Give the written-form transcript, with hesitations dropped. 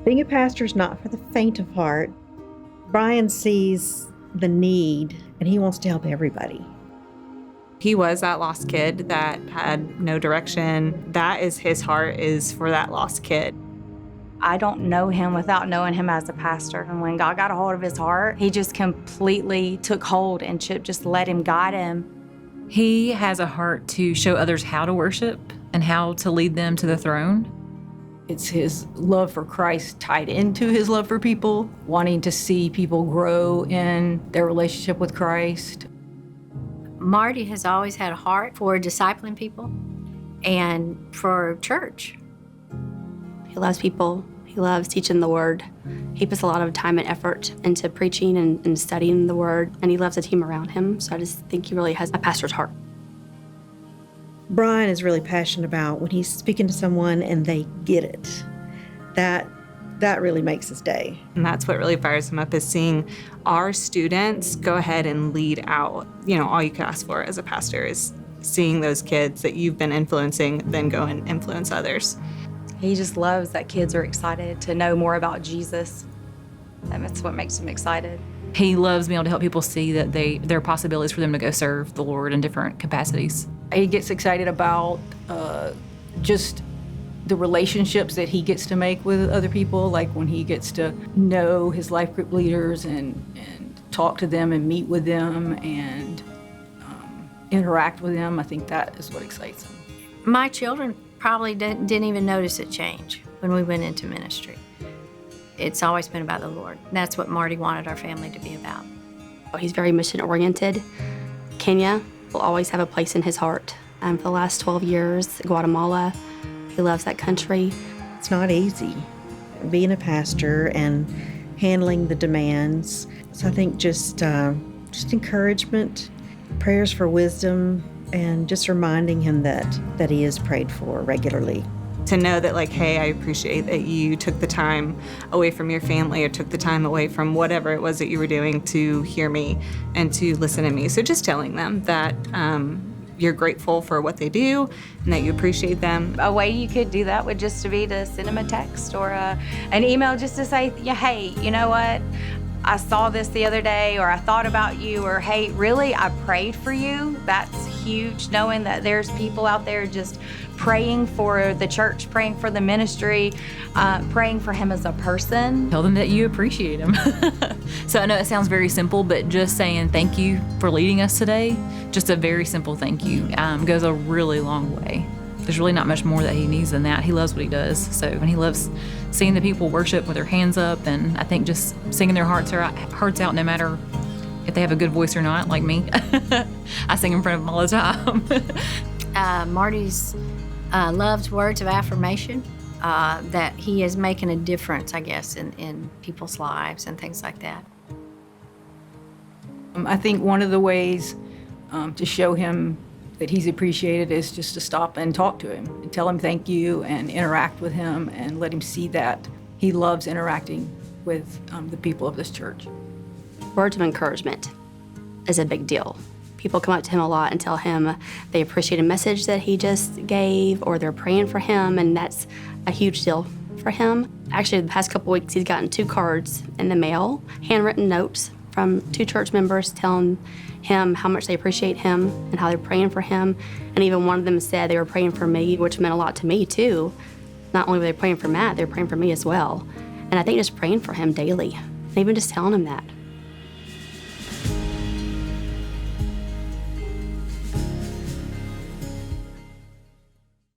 Being a pastor is not for the faint of heart. Brian sees the need, and he wants to help everybody. He was that lost kid that had no direction. That is his heart, is for that lost kid. I don't know him without knowing him as a pastor. And when God got a hold of his heart, he just completely took hold, and Chip just let him guide him. He has a heart to show others how to worship and how to lead them to the throne. It's his love for Christ tied into his love for people, wanting to see people grow in their relationship with Christ. Marty has always had a heart for discipling people and for church. He loves people. He loves teaching the Word. He puts a lot of time and effort into preaching and studying the Word, and he loves the team around him. So I just think he really has a pastor's heart. Brian is really passionate about when he's speaking to someone and they get it. That really makes his day. And that's what really fires him up, is seeing our students go ahead and lead out. You know, all you can ask for as a pastor is seeing those kids that you've been influencing then go and influence others. He just loves that kids are excited to know more about Jesus. And that's what makes him excited. He loves being able to help people see that there are possibilities for them to go serve the Lord in different capacities. He gets excited about just the relationships that he gets to make with other people, like when he gets to know his life group leaders and talk to them and meet with them and interact with them. I think that is what excites him. My children probably didn't even notice a change when we went into ministry. It's always been about the Lord. That's what Marty wanted our family to be about. He's very mission-oriented. Kenya will always have a place in his heart. For the last 12 years, Guatemala, he loves that country. It's not easy being a pastor and handling the demands. So I think just encouragement, prayers for wisdom, and just reminding him that he is prayed for regularly. To know that, like, hey, I appreciate that you took the time away from your family or took the time away from whatever it was that you were doing to hear me and to listen to me. So just telling them that you're grateful for what they do and that you appreciate them. A way you could do that would just be to send him a text or an email just to say, yeah, hey, you know what? I saw this the other day, or I thought about you, or hey, really, I prayed for you. That's huge, knowing that there's people out there just praying for the church, praying for the ministry, praying for him as a person. Tell them that you appreciate him. So I know it sounds very simple, but just saying thank you for leading us today, just a very simple thank you, goes a really long way. There's really not much more that he needs than that. He loves what he does. So, and he loves seeing the people worship with their hands up, and I think just singing their hearts out, no matter if they have a good voice or not, like me. I sing in front of them all the time. Marty's loves words of affirmation, that he is making a difference, I guess, in people's lives and things like that. I think one of the ways to show him that he's appreciated is just to stop and talk to him and tell him thank you and interact with him and let him see that he loves interacting with the people of this church. Words of encouragement is a big deal. People come up to him a lot and tell him they appreciate a message that he just gave, or they're praying for him, and that's a huge deal for him. Actually, the past couple weeks, he's gotten 2 cards in the mail, handwritten notes from 2 church members telling him how much they appreciate him and how they're praying for him. And even one of them said they were praying for me, which meant a lot to me too. Not only were they praying for Matt, they were praying for me as well. And I think just praying for him daily, and even just telling him that